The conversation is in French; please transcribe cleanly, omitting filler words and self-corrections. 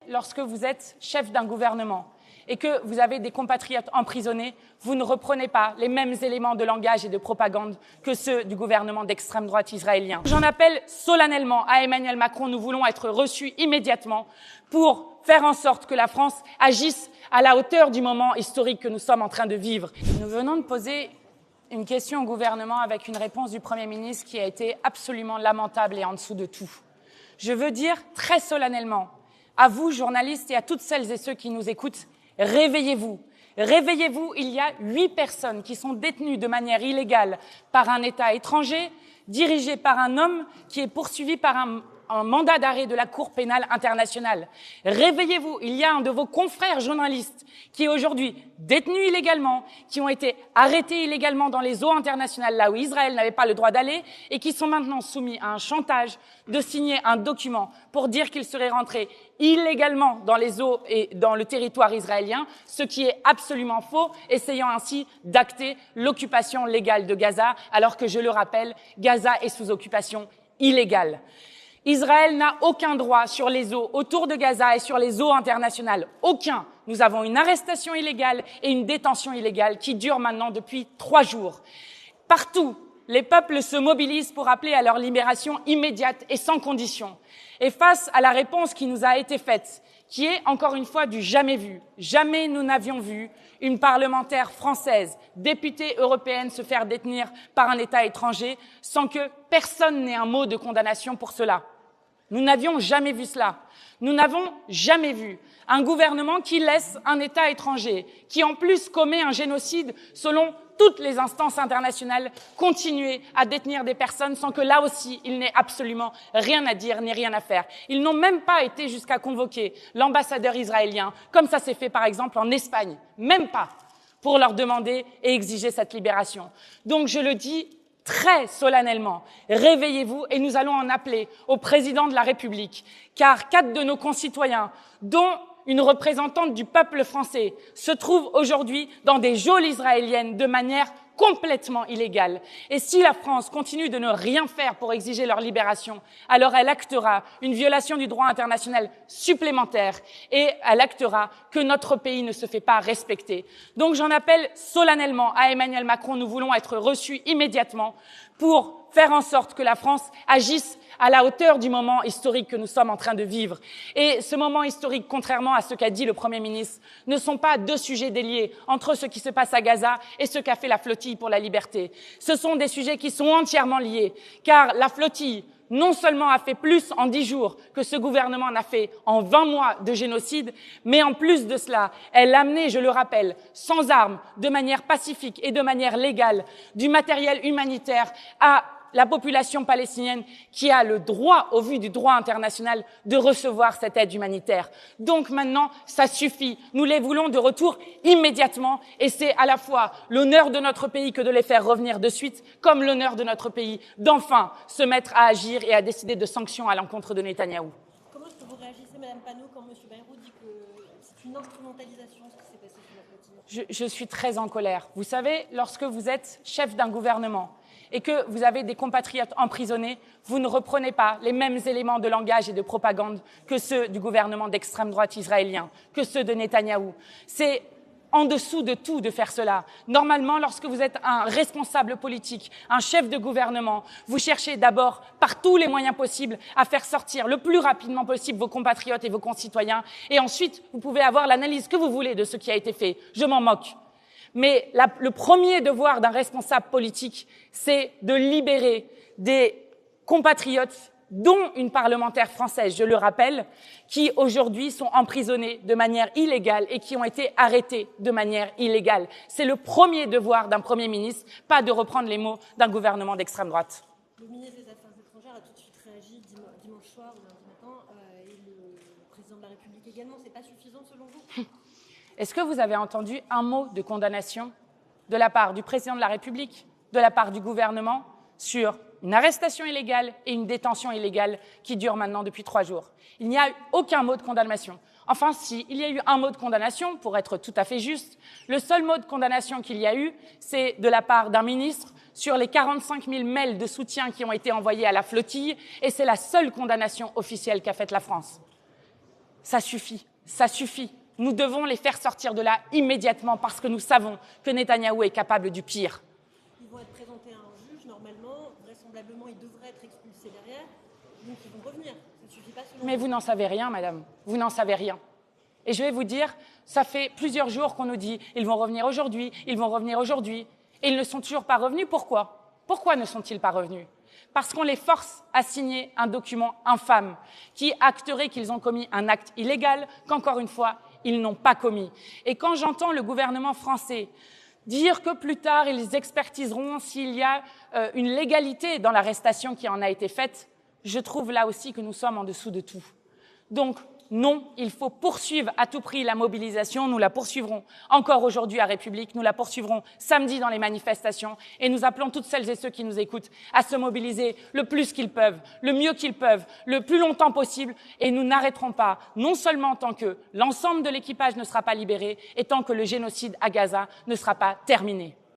lorsque vous êtes chef d'un gouvernement et que vous avez des compatriotes emprisonnés, vous ne reprenez pas les mêmes éléments de langage et de propagande que ceux du gouvernement d'extrême droite israélien. J'en appelle solennellement à Emmanuel Macron. Nous voulons être reçus immédiatement pour faire en sorte que la France agisse à la hauteur du moment historique que nous sommes en train de vivre. Nous venons de poser une question au gouvernement avec une réponse du Premier ministre qui a été absolument lamentable et en dessous de tout. Je veux dire très solennellement à vous, journalistes, et à toutes celles et ceux qui nous écoutent, réveillez-vous. Réveillez-vous, il y a 8 personnes qui sont détenues de manière illégale par un État étranger, dirigé par un homme qui est poursuivi par un mandat d'arrêt de la Cour pénale internationale. Réveillez-vous, il y a un de vos confrères journalistes qui est aujourd'hui détenu illégalement, qui ont été arrêtés illégalement dans les eaux internationales, là où Israël n'avait pas le droit d'aller, et qui sont maintenant soumis à un chantage de signer un document pour dire qu'ils seraient rentrés illégalement dans les eaux et dans le territoire israélien, ce qui est absolument faux, essayant ainsi d'acter l'occupation légale de Gaza, alors que, je le rappelle, Gaza est sous occupation illégale. Israël n'a aucun droit sur les eaux autour de Gaza et sur les eaux internationales. Aucun. Nous avons une arrestation illégale et une détention illégale qui dure maintenant depuis 3 jours. Partout, les peuples se mobilisent pour appeler à leur libération immédiate et sans condition. Et face à la réponse qui nous a été faite, qui est encore une fois du jamais vu, jamais nous n'avions vu une parlementaire française, députée européenne, se faire détenir par un État étranger sans que personne n'ait un mot de condamnation pour cela. Nous n'avions jamais vu cela. Nous n'avons jamais vu un gouvernement qui laisse un État étranger, qui en plus commet un génocide selon toutes les instances internationales, continuer à détenir des personnes sans que là aussi il n'ait absolument rien à dire ni rien à faire. Ils n'ont même pas été jusqu'à convoquer l'ambassadeur israélien, comme ça s'est fait par exemple en Espagne, même pas, pour leur demander et exiger cette libération. Donc je le dis très solennellement, réveillez-vous et nous allons en appeler au président de la République, car 4 de nos concitoyens, dont une représentante du peuple français, se trouvent aujourd'hui dans des geôles israéliennes de manière complètement illégale. Et si la France continue de ne rien faire pour exiger leur libération, alors elle actera une violation du droit international supplémentaire et elle actera que notre pays ne se fait pas respecter. Donc j'en appelle solennellement à Emmanuel Macron. Nous voulons être reçus immédiatement pour faire en sorte que la France agisse à la hauteur du moment historique que nous sommes en train de vivre. Et ce moment historique, contrairement à ce qu'a dit le Premier ministre, ne sont pas 2 sujets déliés entre ce qui se passe à Gaza et ce qu'a fait la flottille pour la liberté. Ce sont des sujets qui sont entièrement liés, car la flottille non seulement a fait plus en 10 jours que ce gouvernement n'a fait en 20 mois de génocide, mais en plus de cela, elle a amené, je le rappelle, sans armes, de manière pacifique et de manière légale, du matériel humanitaire à la population palestinienne qui a le droit, au vu du droit international, de recevoir cette aide humanitaire. Donc maintenant, ça suffit. Nous les voulons de retour immédiatement et c'est à la fois l'honneur de notre pays que de les faire revenir de suite, comme l'honneur de notre pays d'enfin se mettre à agir et à décider de sanctions à l'encontre de Netanyahou. Comment est-ce que vous réagissez, Madame Panot, quand M. Bayrou dit que c'est une instrumentalisation ce qui s'est passé sur la flottille ? Je suis très en colère. Vous savez, lorsque vous êtes chef d'un gouvernement et que vous avez des compatriotes emprisonnés, vous ne reprenez pas les mêmes éléments de langage et de propagande que ceux du gouvernement d'extrême droite israélien, que ceux de Netanyahou. C'est en dessous de tout de faire cela. Normalement, lorsque vous êtes un responsable politique, un chef de gouvernement, vous cherchez d'abord, par tous les moyens possibles, à faire sortir le plus rapidement possible vos compatriotes et vos concitoyens. Et ensuite, vous pouvez avoir l'analyse que vous voulez de ce qui a été fait. Je m'en moque. Mais le premier devoir d'un responsable politique, c'est de libérer des compatriotes, dont une parlementaire française, je le rappelle, qui aujourd'hui sont emprisonnés de manière illégale et qui ont été arrêtés de manière illégale. C'est le premier devoir d'un Premier ministre, pas de reprendre les mots d'un gouvernement d'extrême droite. Le ministre des Affaires étrangères a tout de suite réagi dimanche soir ou lundi matin, et le président de la République également. C'est pas suffisant selon vous ? Est-ce que vous avez entendu un mot de condamnation de la part du président de la République, de la part du gouvernement, sur une arrestation illégale et une détention illégale qui dure maintenant depuis 3 jours? Il n'y a eu aucun mot de condamnation. Enfin, si, il y a eu un mot de condamnation, pour être tout à fait juste. Le seul mot de condamnation qu'il y a eu, c'est de la part d'un ministre sur les 45 000 mails de soutien qui ont été envoyés à la flottille, et c'est la seule condamnation officielle qu'a faite la France. Ça suffit, ça suffit. Nous devons les faire sortir de là immédiatement parce que nous savons que Netanyahou est capable du pire. Ils vont être présentés à un juge, normalement, vraisemblablement, ils devraient être expulsés derrière, donc ils vont revenir. Ça ne suffit pas selon Mais vous n'en savez rien, madame. Vous n'en savez rien. Et je vais vous dire, ça fait plusieurs jours qu'on nous dit ils vont revenir aujourd'hui, ils vont revenir aujourd'hui. Et ils ne sont toujours pas revenus. Pourquoi? Pourquoi ne sont-ils pas revenus? Parce qu'on les force à signer un document infâme qui acterait qu'ils ont commis un acte illégal qu'encore une fois, ils n'ont pas commis. Et quand j'entends le gouvernement français dire que plus tard, ils expertiseront s'il y a une légalité dans l'arrestation qui en a été faite, je trouve là aussi que nous sommes en dessous de tout. Donc, non, il faut poursuivre à tout prix la mobilisation. Nous la poursuivrons encore aujourd'hui à République. Nous la poursuivrons samedi dans les manifestations. Et nous appelons toutes celles et ceux qui nous écoutent à se mobiliser le plus qu'ils peuvent, le mieux qu'ils peuvent, le plus longtemps possible. Et nous n'arrêterons pas, non seulement tant que l'ensemble de l'équipage ne sera pas libéré, et tant que le génocide à Gaza ne sera pas terminé.